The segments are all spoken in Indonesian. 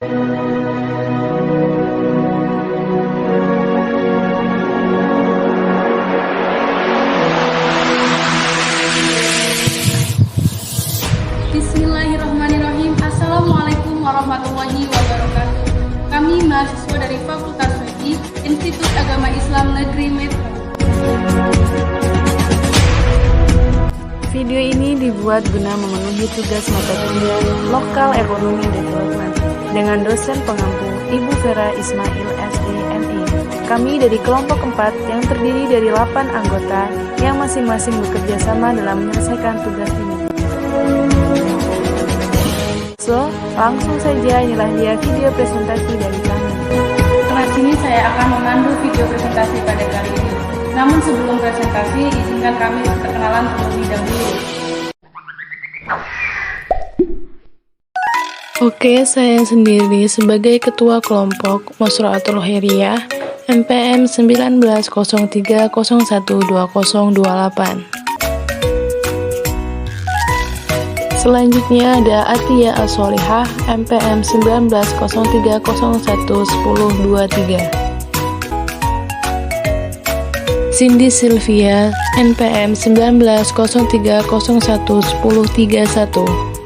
Bismillahirrahmanirrahim. Assalamualaikum warahmatullahi wabarakatuh. Kami mahasiswa dari Fakultas Fikih Institut Agama Islam Negeri Metro. Video ini dibuat guna memenuhi tugas mata kuliah Lokal Ekonomi Development dengan dosen pengampu Ibu Vera Ismail SDMI. Kami dari kelompok 4 yang terdiri dari 8 anggota yang masing-masing bekerja sama dalam menyelesaikan tugas ini. So, langsung saja inilah dia video presentasi dari kami. Kelas ini saya akan memandu video presentasi pada kali ini. Namun sebelum presentasi, izinkan kami perkenalan terlebih dahulu. Oke, saya sendiri sebagai Ketua Kelompok Masroatul Khairiyah MPM 1903012028. Selanjutnya ada Atia As-Solihah MPM 1903011023. Cindy Sylvia NPM 1903011031.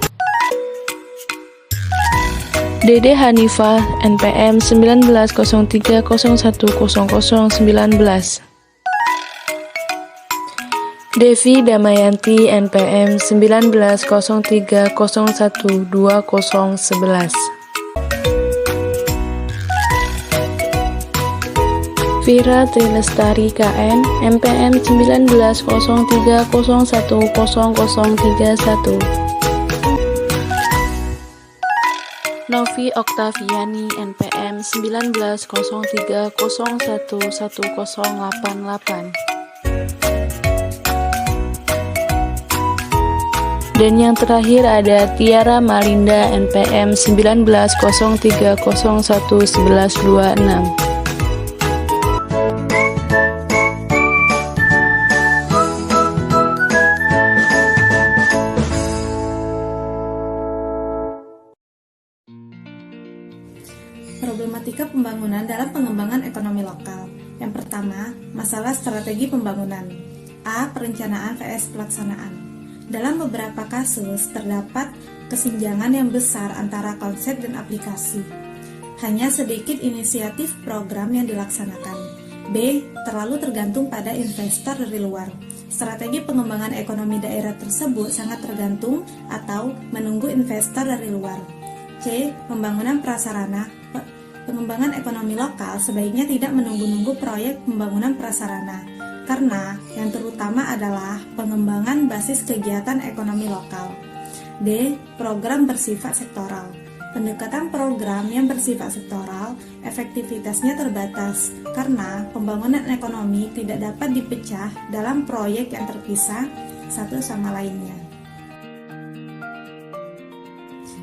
Dede Hanifah NPM 1903010019. Devi Damayanti NPM 1903012011. Vira Trilestari KN MPM 1903010031. Novi Oktaviani NPM 1903011088. Dan yang terakhir ada Tiara Malinda NPM 1903011126. Problematika pembangunan dalam pengembangan ekonomi lokal. Yang pertama, masalah strategi pembangunan. A. Perencanaan vs pelaksanaan. Dalam beberapa kasus, terdapat kesenjangan yang besar antara konsep dan aplikasi. Hanya sedikit inisiatif program yang dilaksanakan. B. Terlalu tergantung pada investor dari luar. Strategi pengembangan ekonomi daerah tersebut sangat tergantung atau menunggu investor dari luar. C. Pembangunan prasarana. Pengembangan ekonomi lokal sebaiknya tidak menunggu-nunggu proyek pembangunan prasarana, karena yang terutama adalah pengembangan basis kegiatan ekonomi lokal. D. Program bersifat sektoral. Pendekatan program yang bersifat sektoral, efektivitasnya terbatas, karena pembangunan ekonomi tidak dapat dipecah dalam proyek yang terpisah satu sama lainnya.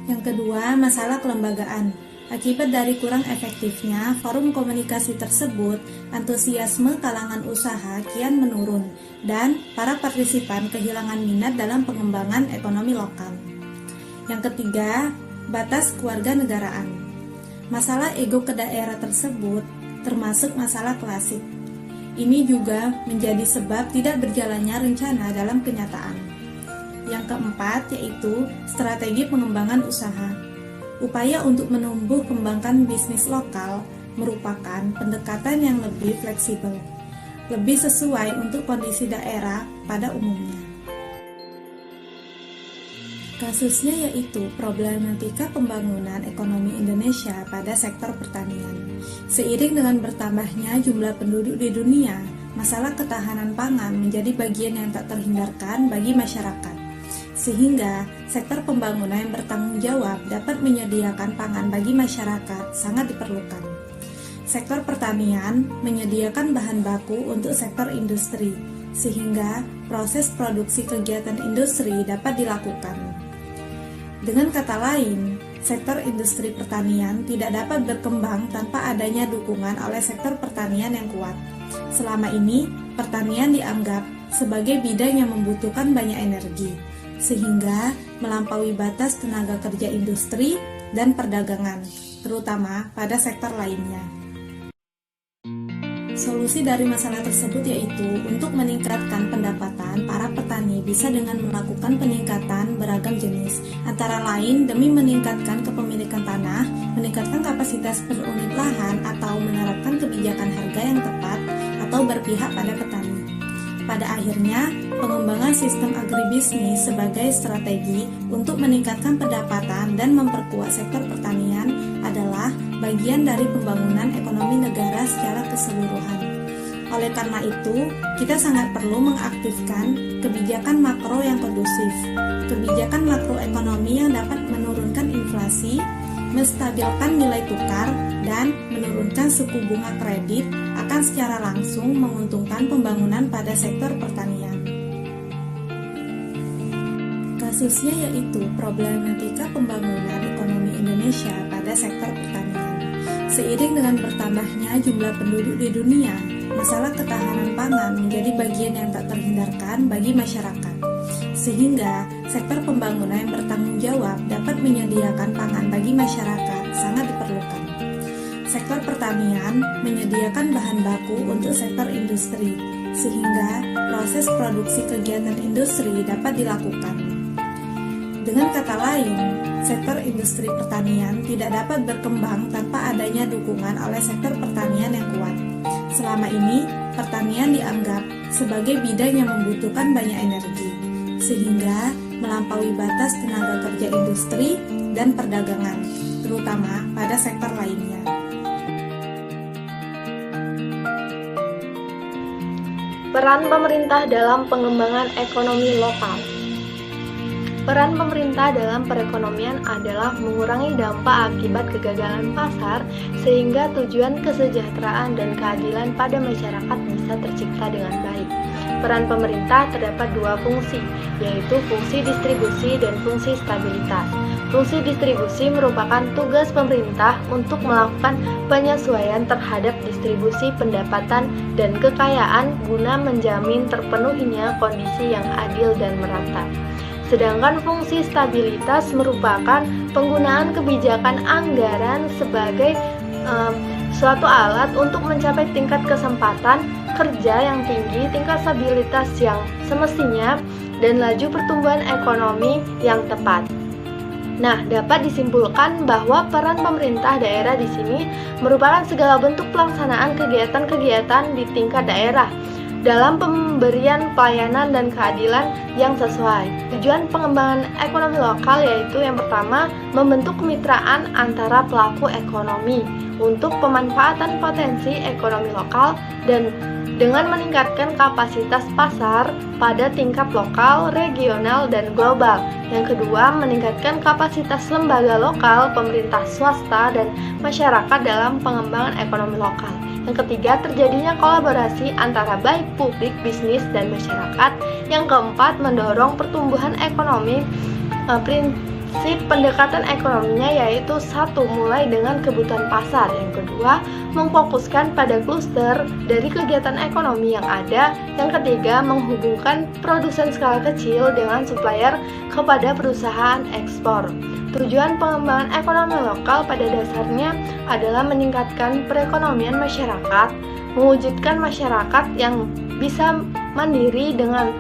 Yang kedua, masalah kelembagaan. Akibat dari kurang efektifnya forum komunikasi tersebut, antusiasme kalangan usaha kian menurun dan para partisipan kehilangan minat dalam pengembangan ekonomi lokal. Yang ketiga, batas kewarganegaraan. Masalah ego ke daerah tersebut termasuk masalah klasik. Ini juga menjadi sebab tidak berjalannya rencana dalam kenyataan. Yang keempat, yaitu strategi pengembangan usaha. Upaya untuk menumbuh kembangkan bisnis lokal merupakan pendekatan yang lebih fleksibel, lebih sesuai untuk kondisi daerah pada umumnya. Kasusnya yaitu problematika pembangunan ekonomi Indonesia pada sektor pertanian. Seiring dengan bertambahnya jumlah penduduk di dunia, masalah ketahanan pangan menjadi bagian yang tak terhindarkan bagi masyarakat. Sehingga sektor pembangunan yang bertanggung jawab dapat menyediakan pangan bagi masyarakat sangat diperlukan. Sektor pertanian menyediakan bahan baku untuk sektor industri, sehingga proses produksi kegiatan industri dapat dilakukan. Dengan kata lain, sektor industri pertanian tidak dapat berkembang tanpa adanya dukungan oleh sektor pertanian yang kuat. Selama ini, pertanian dianggap sebagai bidang yang membutuhkan banyak energi, sehingga melampaui batas tenaga kerja industri dan perdagangan. terutama pada sektor lainnya. Solusi dari masalah tersebut yaitu untuk meningkatkan pendapatan para petani bisa dengan melakukan peningkatan beragam jenis, antara lain demi meningkatkan kepemilikan tanah, meningkatkan kapasitas per unit lahan, atau menerapkan kebijakan harga yang tepat atau berpihak pada petani. Pada akhirnya, pengembangan sistem agribisnis sebagai strategi untuk meningkatkan pendapatan dan memperkuat sektor pertanian adalah bagian dari pembangunan ekonomi negara secara keseluruhan. Oleh karena itu, kita sangat perlu mengaktifkan kebijakan makro yang kondusif, kebijakan makroekonomi yang dapat menurunkan inflasi, menstabilkan nilai tukar, dan menurunkan suku bunga kredit akan secara langsung menguntungkan pembangunan pada sektor pertanian. Kasusnya yaitu problematika pembangunan ekonomi Indonesia pada sektor pertanian. Seiring dengan bertambahnya jumlah penduduk di dunia, masalah ketahanan pangan menjadi bagian yang tak terhindarkan bagi masyarakat. Sehingga sektor pembangunan yang bertanggung jawab dapat menyediakan pangan bagi masyarakat sangat diperlukan. Sektor pertanian menyediakan bahan baku untuk sektor industri, sehingga proses produksi kegiatan industri dapat dilakukan. Dengan kata lain, sektor industri pertanian tidak dapat berkembang tanpa adanya dukungan oleh sektor pertanian yang kuat. Selama ini, pertanian dianggap sebagai bidang yang membutuhkan banyak energi, sehingga melampaui batas tenaga kerja industri dan perdagangan, terutama pada sektor lainnya. Peran pemerintah dalam pengembangan ekonomi lokal. Peran pemerintah dalam perekonomian adalah mengurangi dampak akibat kegagalan pasar sehingga tujuan kesejahteraan dan keadilan pada masyarakat bisa tercipta dengan baik. Peran pemerintah terdapat dua fungsi, yaitu fungsi distribusi dan fungsi stabilitas. Fungsi distribusi merupakan tugas pemerintah untuk melakukan penyesuaian terhadap distribusi pendapatan dan kekayaan guna menjamin terpenuhinya kondisi yang adil dan merata. Sedangkan fungsi stabilitas merupakan penggunaan kebijakan anggaran sebagai suatu alat untuk mencapai tingkat kesempatan kerja yang tinggi, tingkat stabilitas yang semestinya, dan laju pertumbuhan ekonomi yang tepat. Nah, dapat disimpulkan bahwa peran pemerintah daerah di sini merupakan segala bentuk pelaksanaan kegiatan-kegiatan di tingkat daerah dalam pemberian pelayanan dan keadilan yang sesuai. Tujuan pengembangan ekonomi lokal yaitu yang pertama, membentuk kemitraan antara pelaku ekonomi untuk pemanfaatan potensi ekonomi lokal dan dengan meningkatkan kapasitas pasar pada tingkat lokal, regional, dan global. Yang kedua, meningkatkan kapasitas lembaga lokal, pemerintah swasta, dan masyarakat dalam pengembangan ekonomi lokal. Yang ketiga, terjadinya kolaborasi antara baik publik, bisnis, dan masyarakat. Yang keempat, mendorong pertumbuhan ekonomi. Prinsip pendekatan ekonominya yaitu satu, mulai dengan kebutuhan pasar. Yang kedua, memfokuskan pada kluster dari kegiatan ekonomi yang ada. Yang ketiga, menghubungkan produsen skala kecil dengan supplier kepada perusahaan ekspor. Tujuan pengembangan ekonomi lokal pada dasarnya adalah meningkatkan perekonomian masyarakat, mewujudkan masyarakat yang bisa mandiri dengan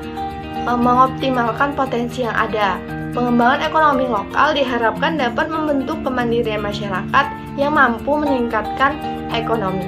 mengoptimalkan potensi yang ada. Pengembangan ekonomi lokal diharapkan dapat membentuk kemandirian masyarakat yang mampu meningkatkan ekonomi.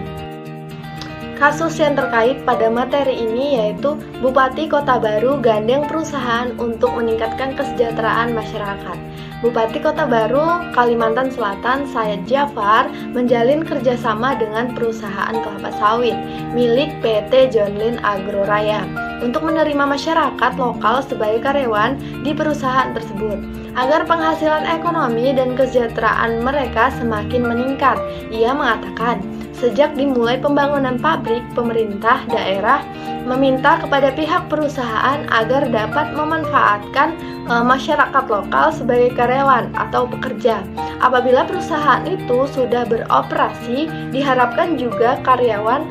Kasus yang terkait pada materi ini yaitu Bupati Kota Baru gandeng perusahaan untuk meningkatkan kesejahteraan masyarakat. Bupati Kota Baru, Kalimantan Selatan, Syed Jafar menjalin kerjasama dengan perusahaan kelapa sawit milik PT John Lynn Agro Raya untuk menerima masyarakat lokal sebagai karyawan di perusahaan tersebut agar penghasilan ekonomi dan kesejahteraan mereka semakin meningkat. Ia mengatakan, sejak dimulai pembangunan pabrik, pemerintah daerah meminta kepada pihak perusahaan agar dapat memanfaatkan masyarakat lokal sebagai karyawan atau pekerja. Apabila perusahaan itu sudah beroperasi, diharapkan juga karyawan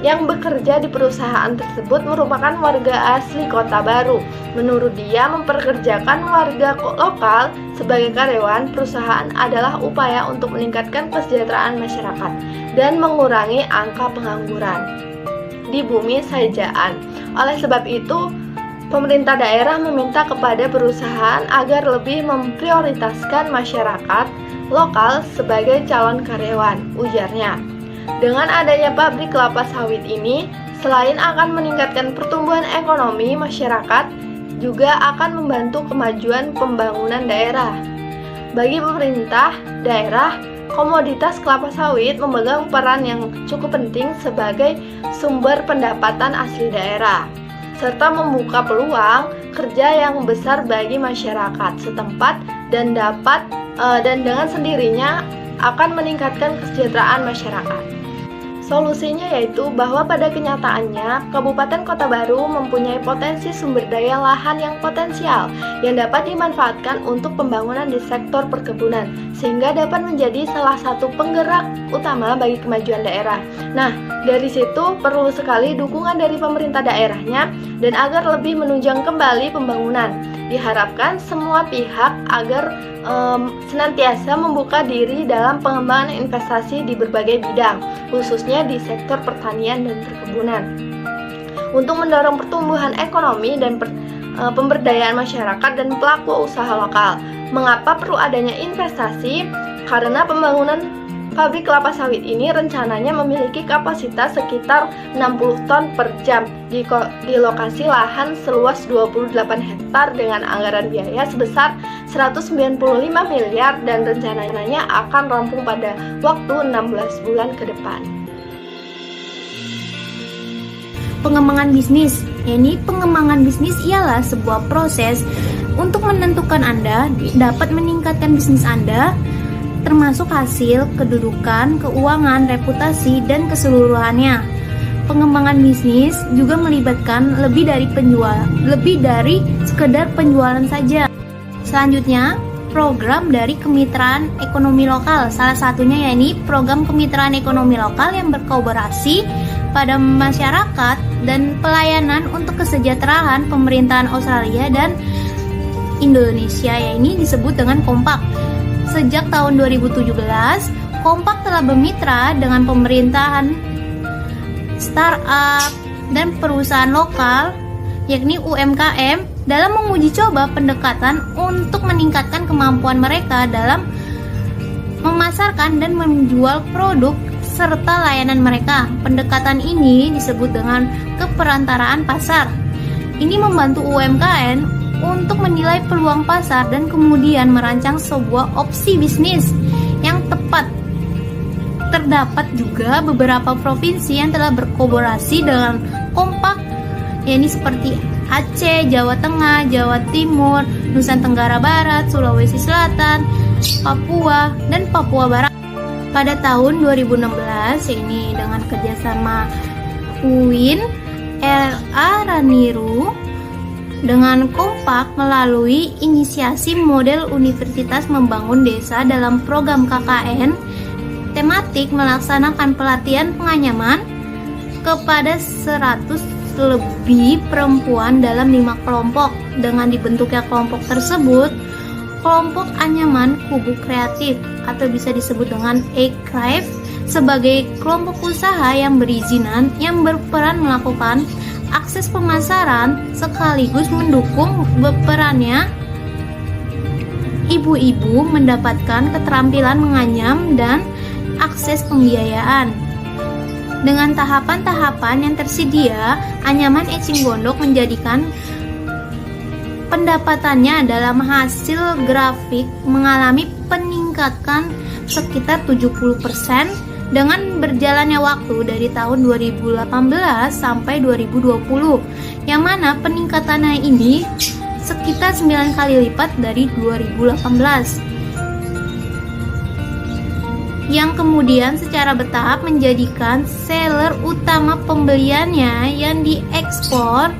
yang bekerja di perusahaan tersebut merupakan warga asli Kota Baru. Menurut dia, mempekerjakan warga lokal sebagai karyawan perusahaan adalah upaya untuk meningkatkan kesejahteraan masyarakat dan mengurangi angka pengangguran di bumi Saijaan. Oleh sebab itu, pemerintah daerah meminta kepada perusahaan agar lebih memprioritaskan masyarakat lokal sebagai calon karyawan, ujarnya. Dengan adanya pabrik kelapa sawit ini, selain akan meningkatkan pertumbuhan ekonomi masyarakat, juga akan membantu kemajuan pembangunan daerah. Bagi pemerintah daerah, komoditas kelapa sawit memegang peran yang cukup penting sebagai sumber pendapatan asli daerah, serta membuka peluang kerja yang besar bagi masyarakat setempat dan dengan sendirinya akan meningkatkan kesejahteraan masyarakat. Solusinya yaitu bahwa pada kenyataannya Kabupaten Kota Baru mempunyai potensi sumber daya lahan yang potensial yang dapat dimanfaatkan untuk pembangunan di sektor perkebunan, sehingga dapat menjadi salah satu penggerak utama bagi kemajuan daerah. Nah, dari situ perlu sekali dukungan dari pemerintah daerahnya dan agar lebih menunjang kembali pembangunan. Diharapkan semua pihak agar senantiasa membuka diri dalam pengembangan investasi di berbagai bidang, khususnya di sektor pertanian dan perkebunan, untuk mendorong pertumbuhan ekonomi dan pemberdayaan masyarakat dan pelaku usaha lokal. Mengapa perlu adanya investasi? Karena pembangunan pabrik kelapa sawit ini rencananya memiliki kapasitas sekitar 60 ton per jam di lokasi lahan seluas 28 hektar dengan anggaran biaya sebesar 195 miliar dan rencananya akan rampung pada waktu 16 bulan ke depan. Pengembangan bisnis. Pengembangan bisnis ialah sebuah proses untuk menentukan Anda dapat meningkatkan bisnis Anda, termasuk hasil, kedudukan, keuangan, reputasi, dan keseluruhannya. Pengembangan bisnis juga melibatkan lebih dari sekedar penjualan saja. Selanjutnya, program dari kemitraan ekonomi lokal. Salah satunya yakni program kemitraan ekonomi lokal yang berkolaborasi pada masyarakat dan pelayanan untuk kesejahteraan pemerintahan Australia dan Indonesia, ini disebut dengan Kompak. Sejak tahun 2017, Kompak telah bermitra dengan pemerintahan, startup, dan perusahaan lokal, yakni UMKM, dalam menguji coba pendekatan untuk meningkatkan kemampuan mereka dalam memasarkan dan menjual produk serta layanan mereka. Pendekatan ini disebut dengan keperantaraan pasar. Ini membantu UMKM untuk menilai peluang pasar dan kemudian merancang sebuah opsi bisnis yang tepat. Terdapat juga beberapa provinsi yang telah berkolaborasi dengan Kompak, yakni seperti Aceh, Jawa Tengah, Jawa Timur, Nusa Tenggara Barat, Sulawesi Selatan, Papua, dan Papua Barat. Pada tahun 2016, ini dengan kerjasama UIN, LA Raniru, dengan Kompak melalui inisiasi model Universitas Membangun Desa dalam program KKN tematik melaksanakan pelatihan penganyaman kepada 100 lebih perempuan dalam 5 kelompok. Dengan dibentuknya kelompok tersebut, kelompok anyaman kubu kreatif atau bisa disebut dengan E-Craft sebagai kelompok usaha yang berizinan yang berperan melakukan akses pemasaran sekaligus mendukung berperannya ibu-ibu mendapatkan keterampilan menganyam dan akses pembiayaan. Dengan tahapan-tahapan yang tersedia, anyaman ecing gondok menjadikan pendapatannya dalam hasil grafik mengalami peningkatan sekitar 70% dengan berjalannya waktu dari tahun 2018 sampai 2020, yang mana peningkatannya ini sekitar 9 kali lipat dari 2018. Yang kemudian secara bertahap menjadikan seller utama pembeliannya yang diekspor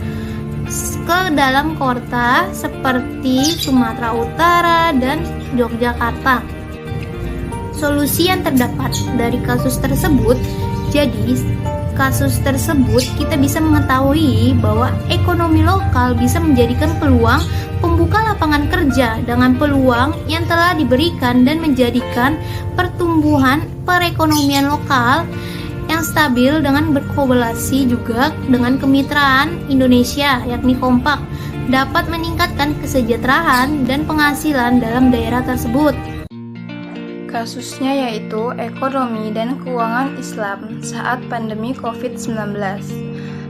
ke dalam kota seperti Sumatera Utara dan Yogyakarta. Solusi yang terdapat dari kasus tersebut, jadi kasus tersebut, kita bisa mengetahui bahwa ekonomi lokal bisa menjadikan peluang pembuka lapangan kerja dengan peluang yang telah diberikan dan menjadikan pertumbuhan perekonomian lokal yang stabil dengan berkolaborasi juga dengan kemitraan Indonesia yakni Kompak dapat meningkatkan kesejahteraan dan penghasilan dalam daerah tersebut. Kasusnya yaitu ekonomi dan keuangan Islam saat pandemi COVID-19.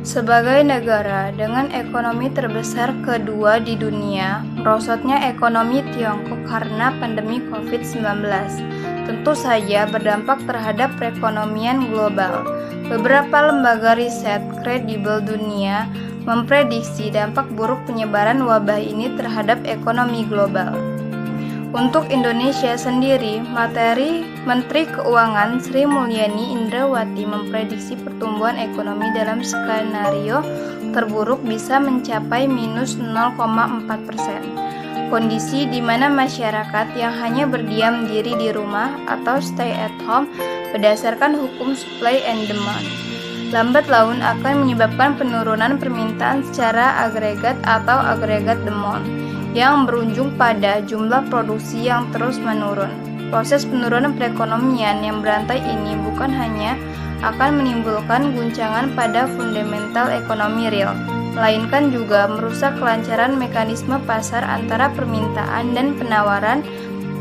Sebagai negara dengan ekonomi terbesar kedua di dunia, merosotnya ekonomi Tiongkok karena pandemi COVID-19 tentu saja berdampak terhadap perekonomian global. Beberapa lembaga riset kredibel dunia memprediksi dampak buruk penyebaran wabah ini terhadap ekonomi global. Untuk Indonesia sendiri, Menteri Keuangan Sri Mulyani Indrawati memprediksi pertumbuhan ekonomi dalam skenario terburuk bisa mencapai minus 0,4%. Kondisi di mana masyarakat yang hanya berdiam diri di rumah atau stay at home berdasarkan hukum supply and demand lambat laun akan menyebabkan penurunan permintaan secara agregat atau agregat demand yang berujung pada jumlah produksi yang terus menurun. Proses penurunan perekonomian yang berantai ini bukan hanya akan menimbulkan guncangan pada fundamental ekonomi real, melainkan juga merusak kelancaran mekanisme pasar antara permintaan dan penawaran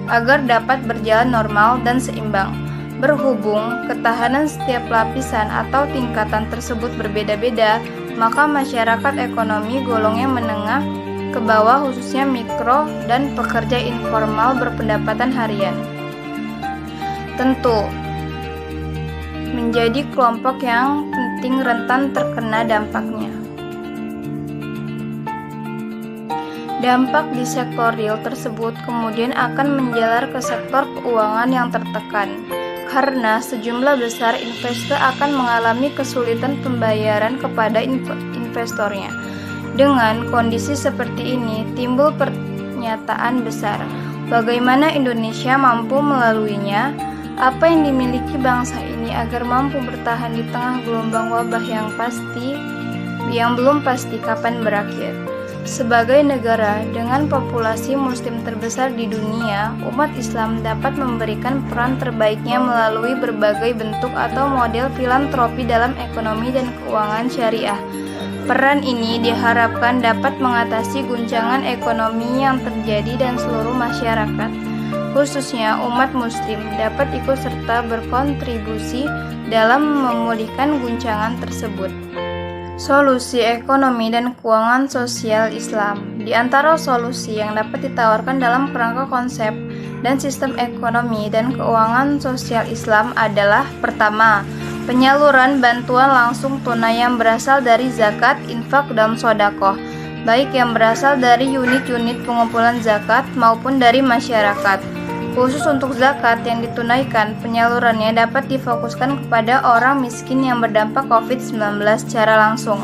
agar dapat berjalan normal dan seimbang. Berhubung ketahanan setiap lapisan atau tingkatan tersebut berbeda-beda, maka masyarakat ekonomi golongan menengah ke bawah khususnya mikro dan pekerja informal berpendapatan harian tentu menjadi kelompok yang penting rentan terkena dampaknya. Dampak di sektor real tersebut kemudian akan menjalar ke sektor keuangan yang tertekan karena sejumlah besar investor akan mengalami kesulitan pembayaran kepada investornya. Dengan kondisi seperti ini, timbul pernyataan besar, bagaimana Indonesia mampu melaluinya? Apa yang dimiliki bangsa ini agar mampu bertahan di tengah gelombang wabah yang belum pasti kapan berakhir? Sebagai negara dengan populasi muslim terbesar di dunia, umat Islam dapat memberikan peran terbaiknya melalui berbagai bentuk atau model filantropi dalam ekonomi dan keuangan syariah. Peran ini diharapkan dapat mengatasi guncangan ekonomi yang terjadi dan seluruh masyarakat, khususnya umat muslim, dapat ikut serta berkontribusi dalam memulihkan guncangan tersebut. Solusi ekonomi dan keuangan sosial Islam. Di antara solusi yang dapat ditawarkan dalam kerangka konsep dan sistem ekonomi dan keuangan sosial Islam adalah: pertama, penyaluran bantuan langsung tunai yang berasal dari zakat, infak, dan sodakoh, baik yang berasal dari unit-unit pengumpulan zakat maupun dari masyarakat. Khusus untuk zakat yang ditunaikan, penyalurannya dapat difokuskan kepada orang miskin yang berdampak COVID-19 secara langsung,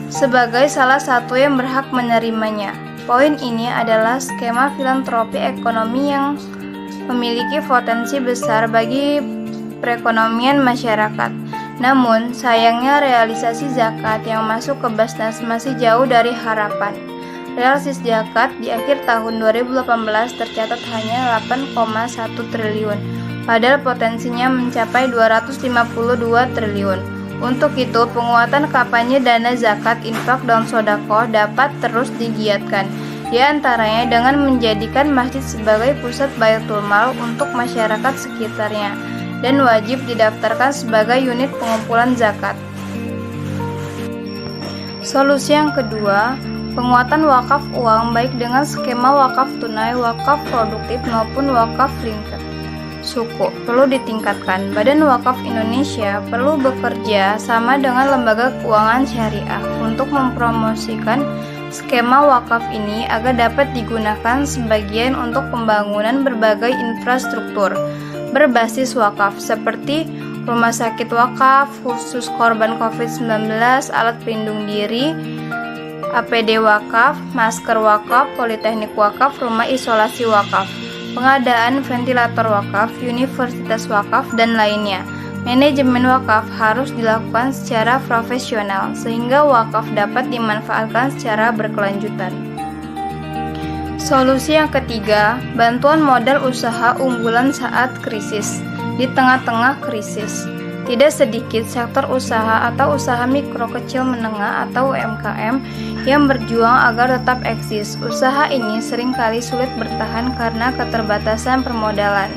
sebagai salah satu yang berhak menerimanya. Poin ini adalah skema filantropi ekonomi yang memiliki potensi besar bagi perekonomian masyarakat. Namun, sayangnya realisasi zakat yang masuk ke Basnas masih jauh dari harapan. Realisasi zakat di akhir tahun 2018 tercatat hanya 8,1 triliun, padahal potensinya mencapai 252 triliun. Untuk itu, penguatan kampanye dana zakat, infak, dan sodako dapat terus digiatkan, di antaranya dengan menjadikan masjid sebagai pusat baitul mal untuk masyarakat sekitarnya, dan wajib didaftarkan sebagai unit pengumpulan zakat. Solusi yang kedua, penguatan wakaf uang baik dengan skema wakaf tunai, wakaf produktif maupun wakaf lingkar suku perlu ditingkatkan. Badan Wakaf Indonesia perlu bekerja sama dengan lembaga keuangan syariah untuk mempromosikan skema wakaf ini agar dapat digunakan sebagian untuk pembangunan berbagai infrastruktur berbasis wakaf seperti rumah sakit wakaf khusus korban COVID-19, alat pelindung diri, APD wakaf, masker wakaf, politeknik wakaf, rumah isolasi wakaf, pengadaan ventilator wakaf, universitas wakaf, dan lainnya. manajemen wakaf harus dilakukan secara profesional sehingga wakaf dapat dimanfaatkan secara berkelanjutan. Solusi yang ketiga, bantuan modal usaha unggulan saat krisis. Di tengah-tengah krisis, tidak sedikit sektor usaha atau usaha mikro kecil menengah atau UMKM yang berjuang agar tetap eksis. Usaha ini seringkali sulit bertahan karena keterbatasan permodalan.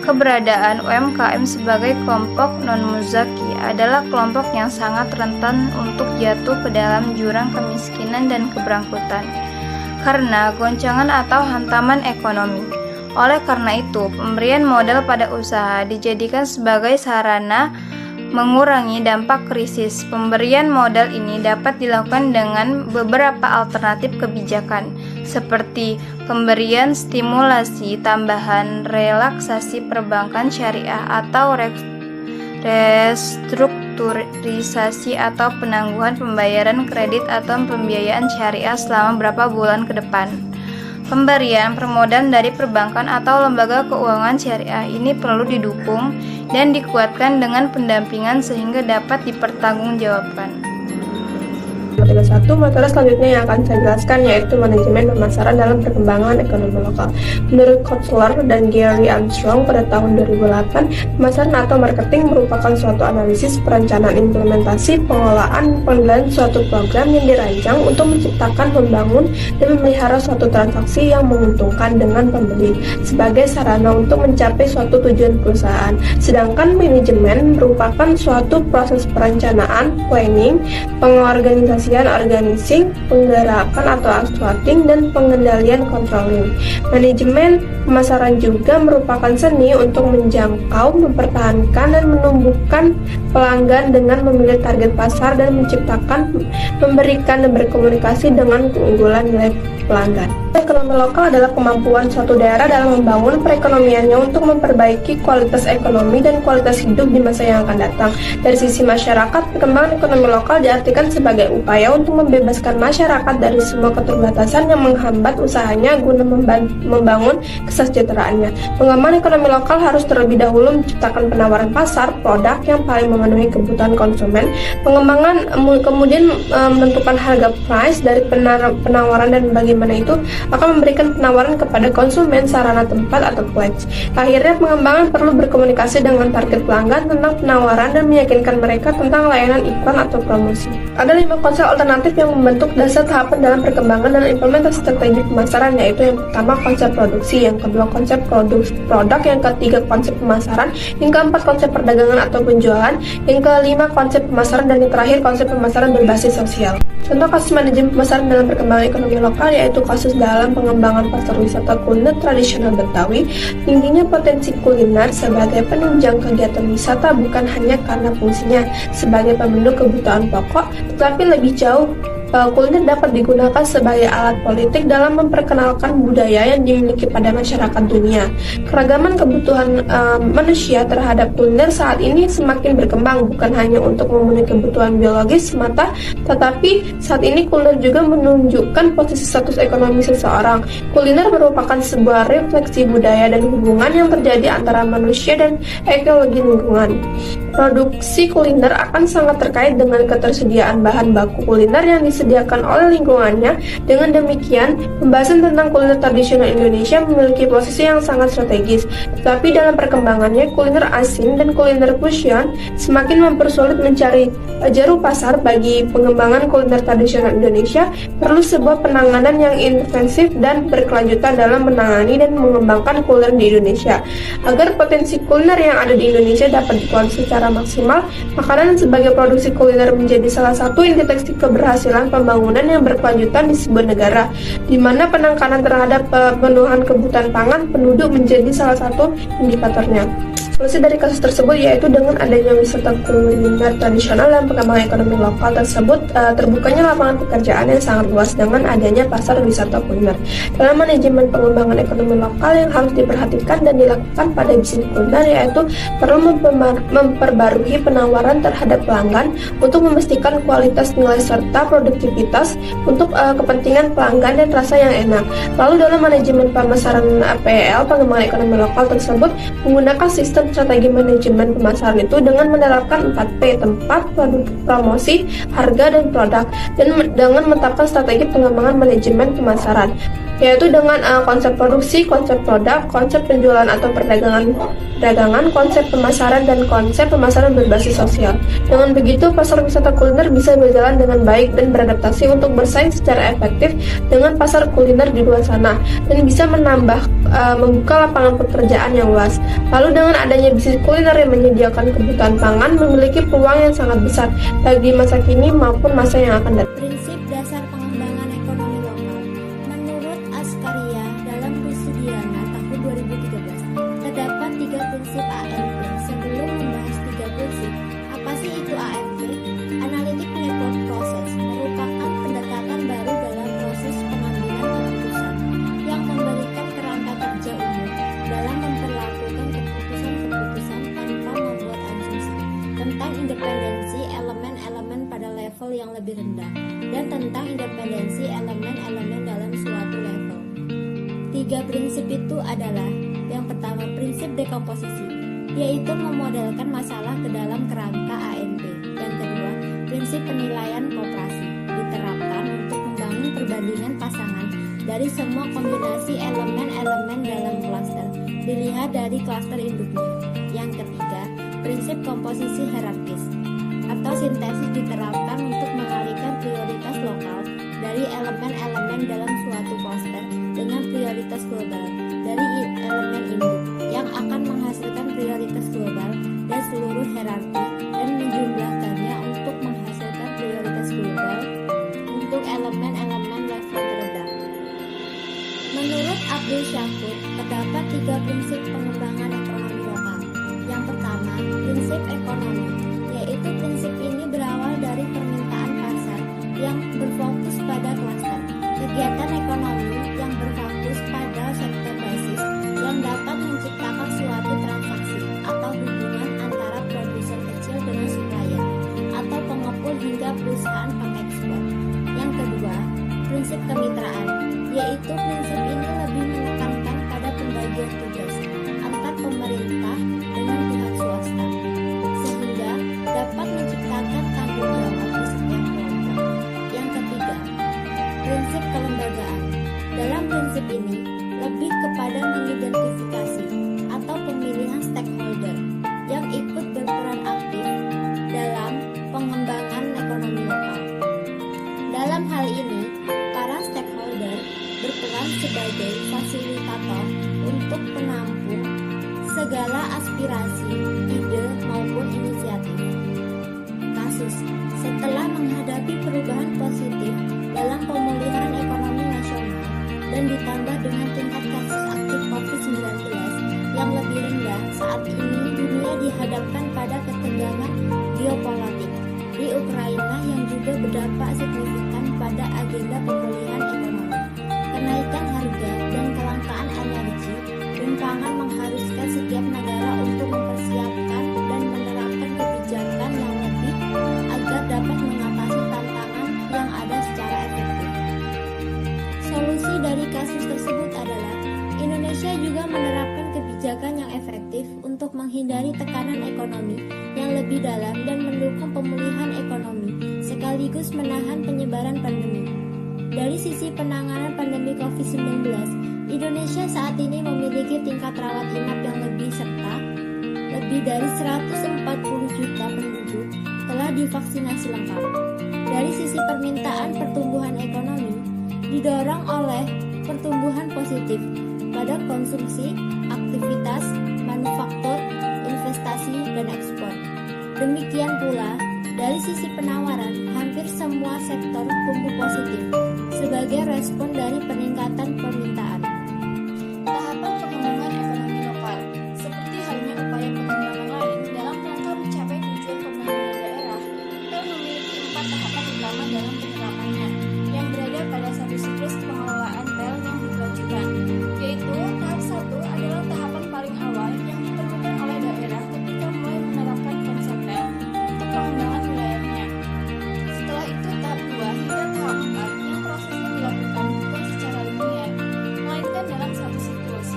Keberadaan UMKM sebagai kelompok non-muzaki adalah kelompok yang sangat rentan untuk jatuh ke dalam jurang kemiskinan dan keberangkutan karena goncangan atau hantaman ekonomi. Oleh karena itu, pemberian modal pada usaha dijadikan sebagai sarana mengurangi dampak krisis. Pemberian modal ini dapat dilakukan dengan beberapa alternatif kebijakan, seperti pemberian stimulasi tambahan, relaksasi perbankan syariah atau restrukturisasi atau penangguhan pembayaran kredit atau pembiayaan syariah selama beberapa bulan ke depan. Pemberian permodalan dari perbankan atau lembaga keuangan syariah ini perlu didukung dan dikuatkan dengan pendampingan sehingga dapat dipertanggungjawabkan. 31 materi selanjutnya yang akan saya jelaskan yaitu manajemen pemasaran dalam perkembangan ekonomi lokal. Menurut Kotler dan Gary Armstrong pada tahun 2008, pemasaran atau marketing merupakan suatu analisis, perencanaan, implementasi, pengelolaan, pengendalian suatu program yang dirancang untuk menciptakan, membangun, dan memelihara suatu transaksi yang menguntungkan dengan pembeli sebagai sarana untuk mencapai suatu tujuan perusahaan. Sedangkan manajemen merupakan suatu proses perencanaan, planning, pengorganisasian, organizing, penggerakan atau outsourcing, dan pengendalian controlling. Manajemen pemasaran juga merupakan seni untuk menjangkau, mempertahankan, dan menumbuhkan pelanggan dengan memilih target pasar dan menciptakan, memberikan, dan berkomunikasi dengan keunggulan nilai pelanggan. Ekonomi lokal adalah kemampuan suatu daerah dalam membangun perekonomiannya untuk memperbaiki kualitas ekonomi dan kualitas hidup di masa yang akan datang. Dari sisi masyarakat, perkembangan ekonomi lokal diartikan sebagai upaya untuk membebaskan masyarakat dari semua keterbatasan yang menghambat usahanya guna membangun kesejahteraannya. Pengembangan ekonomi lokal harus terlebih dahulu menciptakan penawaran pasar, produk yang paling memenuhi kebutuhan konsumen. Pengembangan kemudian menentukan harga price dari penawaran dan bagaimana itu akan memberikan penawaran kepada konsumen, sarana, tempat, atau pledge. Akhirnya, pengembangan perlu berkomunikasi dengan target pelanggan tentang penawaran dan meyakinkan mereka tentang layanan iklan atau promosi. Ada 5 konsep alternatif yang membentuk dasar tahapan dalam perkembangan dan implementasi strategi pemasaran, yaitu yang pertama konsep produksi, yang kedua konsep produk, yang ketiga konsep pemasaran, yang keempat konsep perdagangan atau penjualan, yang kelima konsep pemasaran, dan yang terakhir konsep pemasaran berbasis sosial. Contoh kasus manajemen pemasaran dalam perkembangan ekonomi lokal yaitu kasus dalam pengembangan pasar wisata kuliner tradisional Betawi. Tingginya potensi kuliner sebagai penunjang kegiatan wisata bukan hanya karena fungsinya sebagai pemenuh kebutuhan pokok, tetapi lebih jauh kuliner dapat digunakan sebagai alat politik dalam memperkenalkan budaya yang dimiliki pada masyarakat dunia. Keragaman kebutuhan manusia terhadap kuliner saat ini semakin berkembang, bukan hanya untuk memenuhi kebutuhan biologis semata, tetapi saat ini kuliner juga menunjukkan posisi status ekonomi seseorang. Kuliner merupakan sebuah refleksi budaya dan hubungan yang terjadi antara manusia dan ekologi lingkungan. Produksi kuliner akan sangat terkait dengan ketersediaan bahan baku kuliner yang disediakan oleh lingkungannya. Dengan demikian, pembahasan tentang kuliner tradisional Indonesia memiliki posisi yang sangat strategis. Tetapi dalam perkembangannya, kuliner asing dan kuliner fusion semakin mempersulit mencari juru pasar. Bagi pengembangan kuliner tradisional Indonesia, perlu sebuah penanganan yang intensif dan berkelanjutan dalam menangani dan mengembangkan kuliner di Indonesia. Agar potensi kuliner yang ada di Indonesia dapat dikuasai secara maksimal, makanan sebagai produksi kuliner menjadi salah satu indikasi keberhasilan pembangunan yang berkelanjutan di sebuah negara, di mana penekanan terhadap pemenuhan kebutuhan pangan penduduk menjadi salah satu indikatornya. Solusi dari kasus tersebut yaitu dengan adanya wisata kuliner tradisional dan pengembangan ekonomi lokal tersebut, terbukanya lapangan pekerjaan yang sangat luas dengan adanya pasar wisata kuliner. Dalam manajemen pengembangan ekonomi lokal yang harus diperhatikan dan dilakukan pada bisnis kuliner yaitu perlu memperbarui penawaran terhadap pelanggan untuk memastikan kualitas nilai serta produktivitas untuk kepentingan pelanggan dan rasa yang enak. Lalu dalam manajemen pemasaran PEL, pengembangan ekonomi lokal tersebut menggunakan sistem strategi manajemen pemasaran itu dengan menerapkan 4P, tempat, produk, promosi, harga, dan produk, dan dengan menetapkan strategi pengembangan manajemen pemasaran, yaitu dengan konsep produksi, konsep produk, konsep penjualan atau perdagangan, konsep pemasaran, dan konsep pemasaran berbasis sosial. Dengan begitu, pasar wisata kuliner bisa berjalan dengan baik dan beradaptasi untuk bersaing secara efektif dengan pasar kuliner di luar sana, dan bisa membuka lapangan pekerjaan yang luas. Lalu dengan adanya bisnis kuliner yang menyediakan kebutuhan pangan memiliki peluang yang sangat besar bagi masa kini maupun masa yang akan datang. Prinsip dasar pengembangan ekonomi lokal. Menurut Askaria dalam Rusudiana tahun 2013, terdapat 3 prinsip AMP. Sebelum membahas 3 prinsip, apa sih itu AMP? Analytic Method Process merupakan pendekatan baru dalam proses pengambilan keputusan yang memberikan kerangka kerja umum dalam memperlakukan keputusan-keputusan tanpa membuat asumsi tentang independensi elemen-elemen pada level yang lebih rendah dan tentang independensi elemen-elemen dalam suatu level. 3 prinsip itu adalah: yang pertama, prinsip dekomposisi, yaitu memodelkan masalah ke dalam kerangka AMP. Yang kedua, prinsip penilaian koperasi, diterapkan untuk membangun perbandingan pasangan dari semua kombinasi elemen-elemen dalam klaster, dilihat dari klaster induknya. Yang ketiga, prinsip komposisi hierarkis atau sintesis, diterapkan untuk mengalihkan prioritas lokal dari elemen-elemen dalam suatu klaster dengan prioritas global dari elemen induk yang akan menghasilkan prioritas global dan seluruh hierarki, dan menjumlahkannya untuk menghasilkan prioritas global untuk elemen-elemen level terendah. Menurut Abdul Syakur, terdapat 3 prinsip pengembangan ekonomi lokal. Yang pertama, prinsip ekonomi, yaitu prinsip ini berawal dari permintaan pasar yang berfokus pada klaster, kegiatan ekonomi yang berfokus pada sektor basis yang dapat menciptakan suatu transaksi atau hubungan antara produsen kecil dengan supplier atau pengepul hingga perusahaan pengekspor. Yang kedua, prinsip kemitraan, yaitu prinsip ini lebih menekankan pada pembagian tugas antar pemerintah dengan pihak swasta, sehingga dapat menciptakan tanggung jawab di setiap kelompok. Yang ketiga, prinsip kelembagaan. Dalam prinsip ini, lebih kepada mengidentifikasi atau pemilihan stakeholder yang ikut berperan aktif dalam pengembangan ekonomi lokal. Dalam hal ini, para stakeholder berperan sebagai fasilitator untuk penampung segala aspirasi, ide, maupun inisiatif. Kasus: setelah menghadapi perubahan positif dalam pemulihan ekonomi nasional dan ditambah dengan tingkat kasus aktif COVID-19 yang lebih rendah, saat ini dunia dihadapkan pada ketegangan geopolitik di Ukraina yang juga berdampak signifikan pada agenda pemulihan ekonomi. Kenaikan harga dan kelangkaan energi dan pangan mengharuskan setiap negara untuk mempersiapkan dan menerapkan kebijakan yang lebih agar dapat mengatasi tantangan yang ada secara efektif. Solusi dari kasus tersebut adalah Indonesia juga menerapkan kebijakan yang efektif untuk menghindari tekanan ekonomi yang lebih dalam dan mendukung pemulihan ekonomi sekaligus menahan penyebaran pandemi. Dari sisi penanganan pandemi COVID-19, Indonesia saat ini memiliki tingkat rawat inap yang lebih serta lebih dari 140 juta penduduk telah divaksinasi lengkap. Dari sisi permintaan pertumbuhan ekonomi didorong oleh pertumbuhan positif pada konsumsi, aktivitas, manufaktur, investasi, dan ekspor. Demikian pula, dari sisi penawaran, hampir semua sektor tumbuh positif sebagai respon dari peningkatan permintaan. Tahapan pengembangan ekonomi lokal, seperti halnya upaya pengembangan lain dalam rangka mencapai tujuan pembangunan daerah, PEL memiliki 4 tahapan utama dalam penerapannya, yang berada pada satu siklus pengelolaan PEL yang berkelanjutan, yaitu tahap 1 adalah tahapan paling awal yang diperlukan oleh daerah ketika mulai menerapkan konsep PEL untuk pengembangan wilayahnya. Setelah itu tahap 2 hingga tahap 4 yang prosesnya dilakukan bukan secara linear, melainkan dalam satu siklus,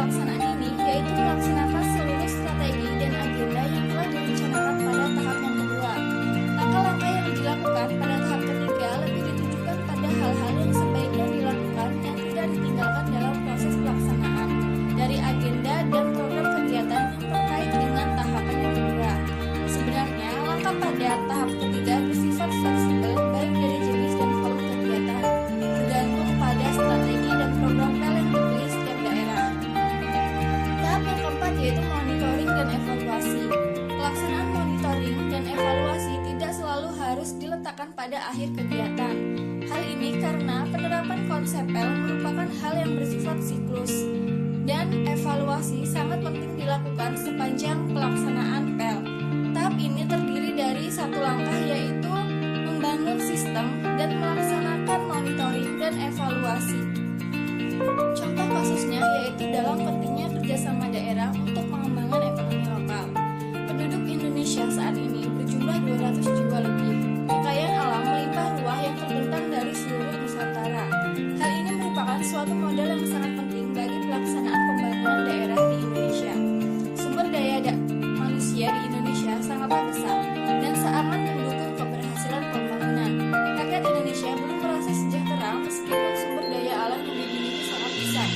pelaksanaan ini yaitu melaksanakan seluruh strategi dan agenda yang telah direncanakan pada tahap yang kedua. Langkah-langkah yang dilakukan pada tahap ketiga lebih ditujukan pada hal-hal yang sebaiknya dilakukan yang tidak ditinggalkan dalam proses pelaksanaan dari agenda dan program kegiatan yang terkait dengan tahapan yang kedua. Sebenarnya, langkah pada tahap ketiga bersifat fleksibel baik dari jenis dan volume kegiatan, tergantung pada strategi dan program PEL yang dipilih setiap daerah. Tahap yang keempat yaitu monitoring dan evaluasi. Pelaksanaan monitoring dan evaluasi tidak selalu harus diletakkan pada akhir kegiatan. Hal ini karena penerapan konsep PEL merupakan hal yang bersifat siklus, dan evaluasi sangat penting dilakukan sepanjang pelaksanaan PEL. Tahap ini terdiri dari satu langkah yaitu membangun sistem dan melaksanakan monitoring dan evaluasi. Contoh kasusnya yaitu dalam pentingnya kerjasama daerah untuk pengembangan ekonomi lokal. Penduduk Indonesia saat ini berjumlah 200 jiwa lebih. Kekayaan alam melimpah ruah yang terbentang dari seluruh Nusantara. Hal ini merupakan suatu modal yang sangat penting bagi pelaksanaan pembangunan daerah di Indonesia. Sumber daya manusia di Indonesia sangatlah besar dan sangat mendukung keberhasilan pembangunan. Rakyat Indonesia belum merasa sejahtera meskipun sumber daya alam yang dimiliki sangat besar,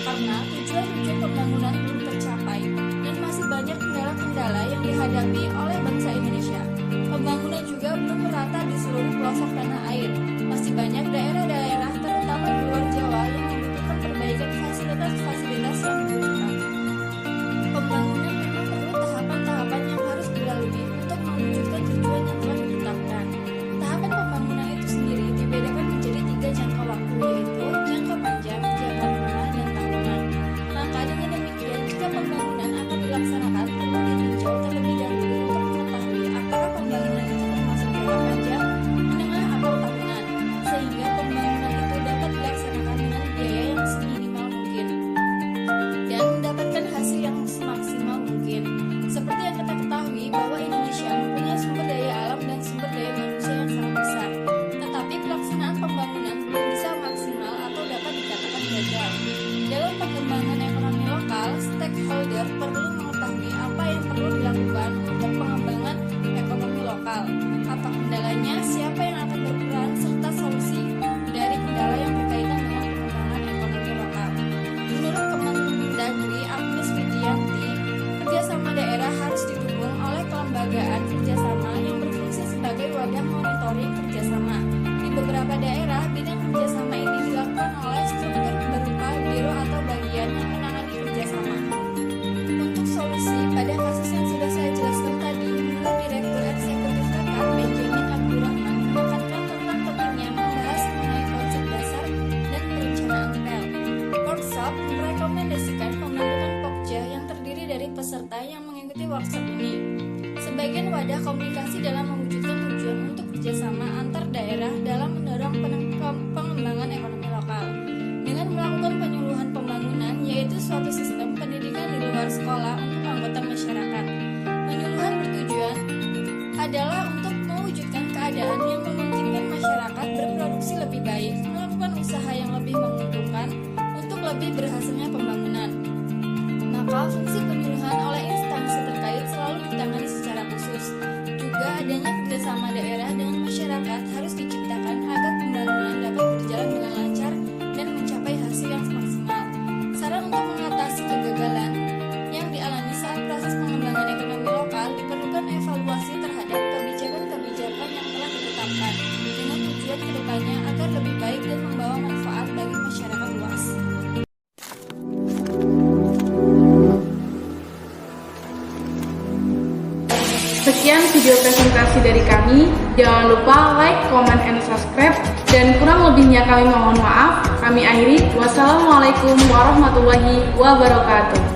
karena tujuan-tujuan pembangunan belum tercapai dan masih banyak kendala-kendala yang dihadapi oleh bangsa Indonesia. Pembangunan juga belum merata di seluruh pelosok tanah air. Masih banyak daerah-daerah terutama di luar Jawa yang membutuhkan perbaikan fasilitas-fasilitas yang dibutuhkan. Pembangunan memang perlu tahapan-tahapan yang harus dilalui untuk mewujudkan tujuan yang telah ditetapkan. Tahapan pembangunan itu sendiri dibedakan menjadi 3 jangka waktu, yaitu jangka panjang, jangka menengah, dan tahunan. Maka dengan demikian, jika pembangunan akan dilaksanakan, perlu ditinjau terlebih dahulu untuk mengetahui apakah pembangunan itu termasuk jangka panjang, menengah, atau tahunan, sehingga pembangunan itu dapat dilaksanakan dengan biaya yang seminimal mungkin dan mendapatkan hasil yang semaksimal mungkin. Seperti yang kita ketahui bahwa Indonesia mempunyai sumber daya alam dan sumber daya manusia yang sangat besar, tetapi pelaksanaan pembangunan belum bisa maksimal atau dapat dikatakan gagal. Dalam pengembangan ekonomi lokal, stakeholder perlu mengetahui apa yang perlu dilakukan untuk pengembangan ekonomi lokal, apa kendalanya, siapa yang akan berperan, serta solusi dari kendala yang berkaitan dengan pengembangan ekonomi lokal. Menurut Kemendagri Agnes Widianti, kerjasama daerah harus didukung oleh kelembagaan kerjasama yang berfungsi sebagai wadah monitoring kerjasama. Di beberapa daerah, bidang kerjasama ini dilakukan oleh struktur berupa biro atau bagian yang menangani kerjasama. Untuk solusi pada kasus yang sudah saya jelaskan tadi, menurut Direktur Eksekutif Rekap Benjamin Abdurrahman menekankan tentang pentingnya membahas mengenai konsep dasar dan perencanaan PEL. Workshop merekomendasikan pembentukan Pokja yang terdiri dari peserta yang mengikuti workshop ini sebagian wadah komunikasi dalam mewujudkan tujuan untuk kerjasama antar daerah dalam mendorong pengembangan ekonomi lokal dengan melakukan penyuluhan pembangunan, yaitu suatu sistem pendidikan di luar sekolah untuk anggota masyarakat. Penyuluhan bertujuan adalah untuk mewujudkan keadaan yang memungkinkan masyarakat berproduksi lebih baik, melakukan usaha yang lebih menguntungkan untuk lebih berhasilnya pembangunan. Maka fungsi penyuluhan oleh instansi terkait selalu ditangani secara khusus. Juga adanya kerjasama daerah dengan masyarakat harus diciptakan agar pembangunan dapat berjalan dengan lancar dan mencapai hasil yang maksimal. Saran untuk mengatasi kegagalan yang dialami saat proses pengembangan ekonomi lokal, diperlukan evaluasi terhadap kebijakan-kebijakan yang telah ditetapkan dengan tujuan kedepannya agar lebih baik dan membawa manfaat bagi masyarakat luas. Sekian video presentasi dari kami. Jangan lupa like, comment, and subscribe. Dan kurang lebihnya kami mohon maaf. Kami akhiri. Wassalamualaikum warahmatullahi wabarakatuh.